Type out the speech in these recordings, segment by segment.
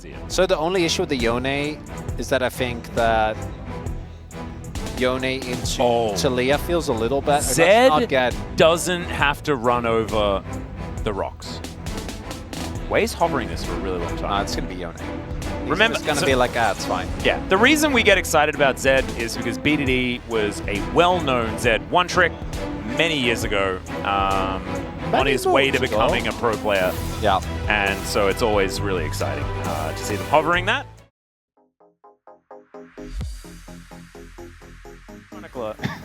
see it. So the only issue with the Yone is that I think that Yone into Taliyah feels a little better. Zed doesn't have to run over the rocks. Way's hovering this for a really long time. It's going to be Yone. Remember, it's going to be like, it's fine. Yeah, the reason we get excited about Zed is because BDD was a well-known Zed one-trick many years ago on his way to becoming a pro player. Yeah. And so it's always really exciting to see them hovering that.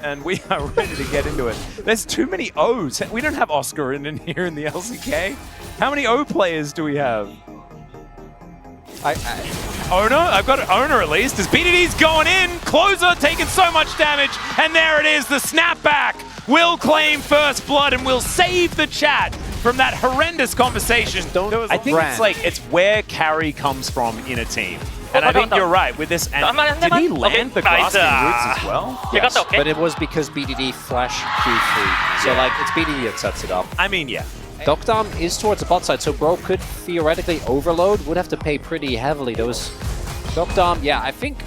And we are ready to get into it. There's too many O's. We don't have Oscar in here in the LCK. How many O players do we have? Owner? I've got an owner at least. As BDD's going in, Closer taking so much damage, and there it is, the snapback will claim first blood and will save the chat from that horrendous conversation. I think it's where carry comes from in a team. And I think you're right with this. And did he land the grasping roots as well? Yes, but it was because BDD flash Q3. So like, it's BDD that sets it up. I mean, yeah. Dokdam is towards the bot side, so Bro could theoretically overload, would have to pay pretty heavily. Those Dokdam, yeah, I think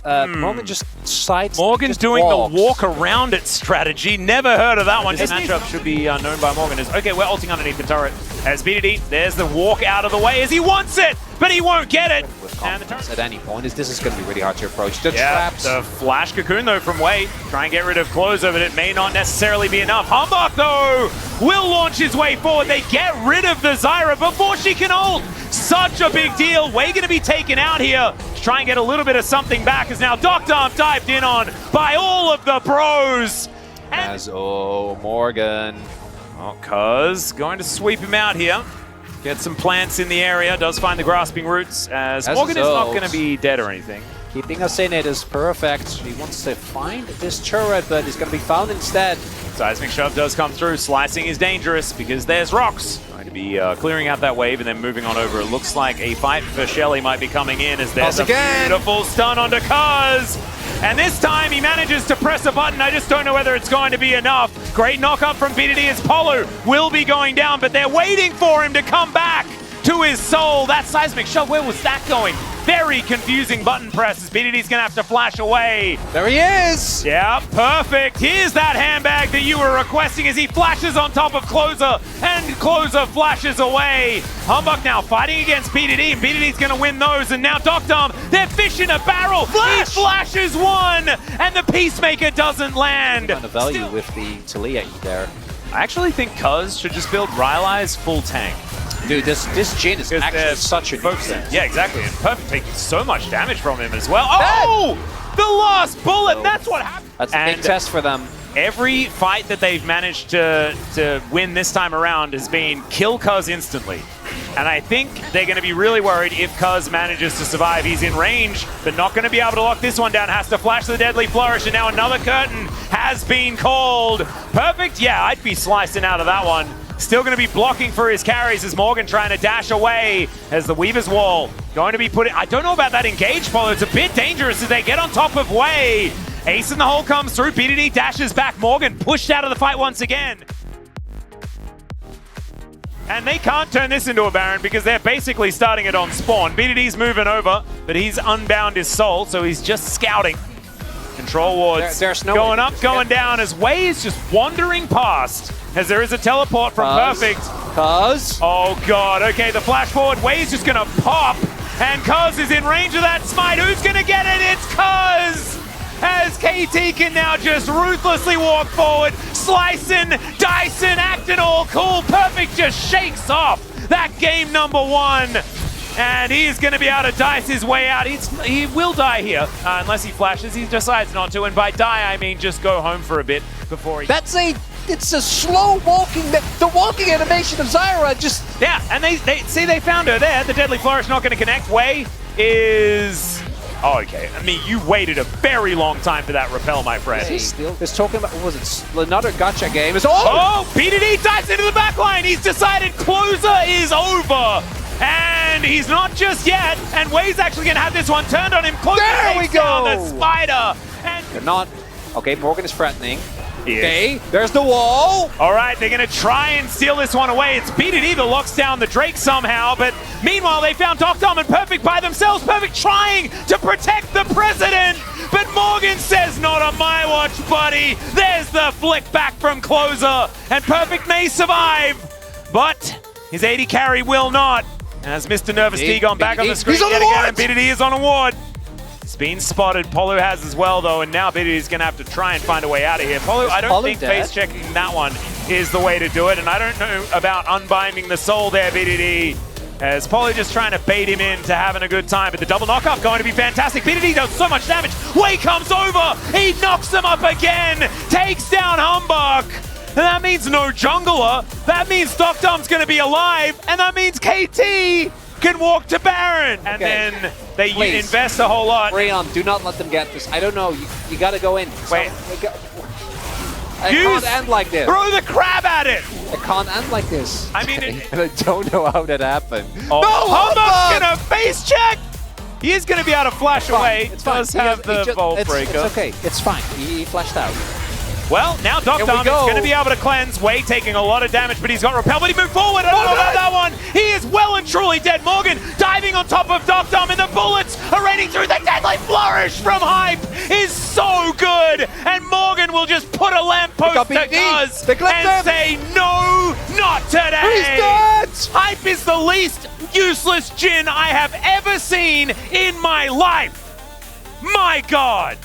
Morgan just sides. Morgan's doing the walk around it strategy. Never heard of that one. This matchup should be known by Morgan as, okay, we're ulting underneath the turret. As BDD, there's the walk out of the way as he wants it, but he won't get it. With confidence at any point, this is going to be really hard to approach. The traps. The flash cocoon though from Wei. Try and get rid of Closer, but it may not necessarily be enough. Humbug though will launch his way forward. They get rid of the Zyra before she can ult. Such a big deal. Wei going to be taken out here to try and get a little bit of something back as now Dokdam dived in on by all of the pros. As Morgan. Oh, Cuz going to sweep him out here. Get some plants in the area. Does find the grasping roots as Morgan is not going to be dead or anything. Keeping us in it is perfect. He wants to find this turret, but he's going to be found instead. Seismic Shove does come through. Slicing is dangerous because there's rocks. Going to be clearing out that wave and then moving on over. It looks like a fight for Shelly might be coming in as there's a beautiful stun onto Cuz. And this time he manages to press a button. I just don't know whether it's going to be enough. Great knock-up from BDD as Polo will be going down, but they're waiting for him to come back to his soul. That Seismic Shove, where was that going? Very confusing button press as BDD's going to have to flash away. There he is! Yeah, perfect. Here's that handbag that you were requesting as he flashes on top of Closer, and Closer flashes away. Humbug now fighting against BDD, and BDD's going to win those, and now Dokdam, they're fish in a barrel. He flashes one, and the Peacemaker doesn't land. On the value with the Taliyah there. I actually think Cuz should just build Rylai's full tank. Dude, this Jhin is actually such a nuisance. Yeah, exactly. And Perfect taking so much damage from him as well. Oh! The last bullet! That's what happened. That's a big test for them. Every fight that they've managed to win this time around has been kill Cuz instantly. And I think they're going to be really worried if Cuz manages to survive. He's in range, but not going to be able to lock this one down. Has to flash the Deadly Flourish, and now another curtain has been called. Perfect, yeah, I'd be slicing out of that one. Still going to be blocking for his carries as Morgan trying to dash away as the Weaver's Wall going to be put in. I don't know about that engage follow. It's a bit dangerous as they get on top of Wei. Ace in the hole comes through. BDD dashes back. Morgan pushed out of the fight once again. And they can't turn this into a Baron because they're basically starting it on spawn. BDD's moving over, but he's unbound his soul, so he's just scouting. Control wards going up, going down as Wei is just wandering past. As there is a teleport from Perfect. Cuz. Oh god, okay, the flash forward. Wei's just gonna pop. And Cuz is in range of that smite. Who's gonna get it? It's Cuz! As KT can now just ruthlessly walk forward, slicing, dicing, acting all cool. Perfect just shakes off that game number one. And he's going to be able to dice his way out. He will die here, unless he flashes. He decides not to, and by die, I mean just go home for a bit before he... It's a slow walking, the walking animation of Zyra just... Yeah, and they found her there. The Deadly Flourish not going to connect. Wei is... Oh, okay. I mean, you waited a very long time for that repel, my friend. He's still just talking about, what was it, another gotcha game. Oh, BDD dives into the backline. He's decided Closer is over. And he's not just yet, and Wei's actually going to have this one turned on him. Closer there we go! Down the spider. And they're not. Okay, Morgan is threatening. Okay, there's the wall. All right, they're going to try and steal this one away. It's BDD that locks down the Drake somehow, but meanwhile, they found Docdom and Perfect by themselves. Perfect trying to protect the president, but Morgan says, not on my watch, buddy. There's the flick back from Closer, and Perfect may survive, but his AD carry will not. As Mr. Nervous D gone back on the screen yet again, and BDD is on a ward. It's been spotted. Polo has as well, though, and now BDD is going to have to try and find a way out of here. Polo, I don't think face checking that one is the way to do it, and I don't know about unbinding the soul there, BDD. As Polo just trying to bait him into having a good time, but the double knockup going to be fantastic. BDD does so much damage. Wei comes over. He knocks him up again. Takes down Humbug. And that means no jungler. That means Docdom's going to be alive, and that means KT can walk to Baron. And then they invest a whole lot. Rayon, do not let them get this. I don't know. You got to go in. Wait. I can't end like this. Throw the crab at it. It can't end like this. I mean, and I don't know how that happened. Oh, no, Humbug's going to face check. He is going to be able to flash away. It's fine. Does have the Vault Breaker. It's okay. It's fine. He flashed out. Well, now Docdom is going to be able to cleanse. Wei taking a lot of damage, but he's got repel, but he moved forward. I don't know about that one. He is well and truly dead. Morgan diving on top of Docdom, and the bullets are raining through. The deadly flourish from Hype is so good. And Morgan will just put a lamppost to Cuz and say, no, not today. He's dead. Hype is the least useless Jhin I have ever seen in my life. My God.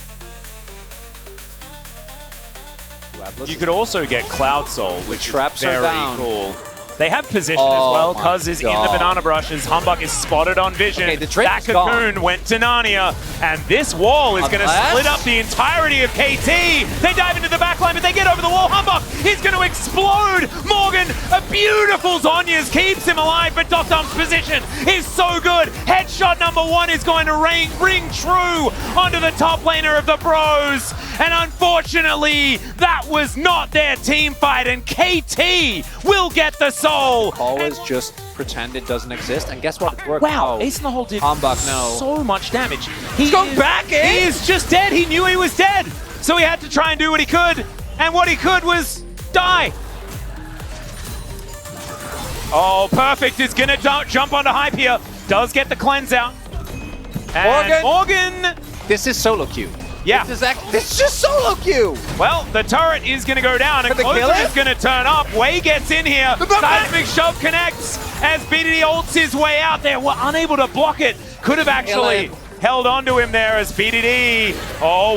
You could also get Cloud Soul, which traps is very cool. They have position as well. Cuz is in the banana brushes. Humbug is spotted on vision. Okay, the that cocoon went to Narnia. And this wall is going to split up the entirety of KT. They dive into the backline, but they get over the wall. Humbug is going to explode. Morgan, a beautiful Zhonya's keeps him alive, but Docdom's position is so good. Headshot number one is going to ring true onto the top laner of the Bros. And unfortunately, that was not their team fight, and KT will get the soul. Always just pretend it doesn't exist, and guess what? It worked. Wow, Ace in the Hole did so much damage. He's going back in! He is just dead. He knew he was dead. So he had to try and do what he could, and what he could was die. Oh, Perfect is going to jump onto Hype here. Does get the cleanse out. And Morgan. This is solo queue. Yeah. This is just solo queue. Well, the turret is going to go down, and Closer is going to turn up. Wei gets in here. Seismic Shove connects as BDD ults his way out there. We're unable to block it. Could have actually held on to him there as BDD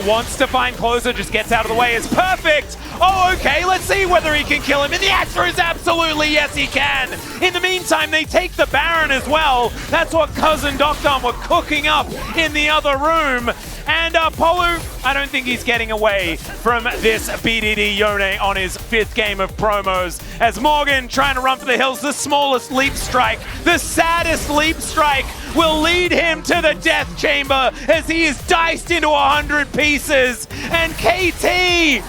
wants to find Closer, just gets out of the way. Is Perfect. Oh, okay, let's see whether he can kill him. And the answer is absolutely yes, he can. In the meantime, they take the Baron as well. That's what Cuz and Docdom were cooking up in the other room. And Polo, I don't think he's getting away from this BDD Yone on his 5th game of promos. As Morgan trying to run for the hills, the smallest leap strike, the saddest leap strike will lead him to the death chamber as he is diced into 100 pieces. And KT,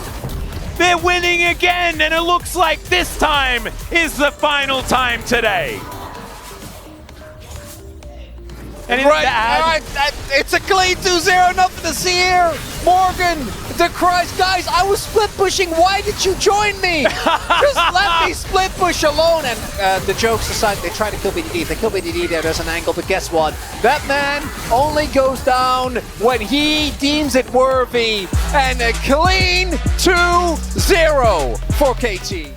they're winning again, and it looks like this time is the final time today. It's a clean 2-0, nothing to see here. Morgan, the Christ, guys, I was split pushing. Why did you join me? Just let me split push alone. And the jokes aside, they try to kill BDD. They kill BDD there, there's an angle, but guess what? That man only goes down when he deems it worthy. And a clean 2-0 for KT.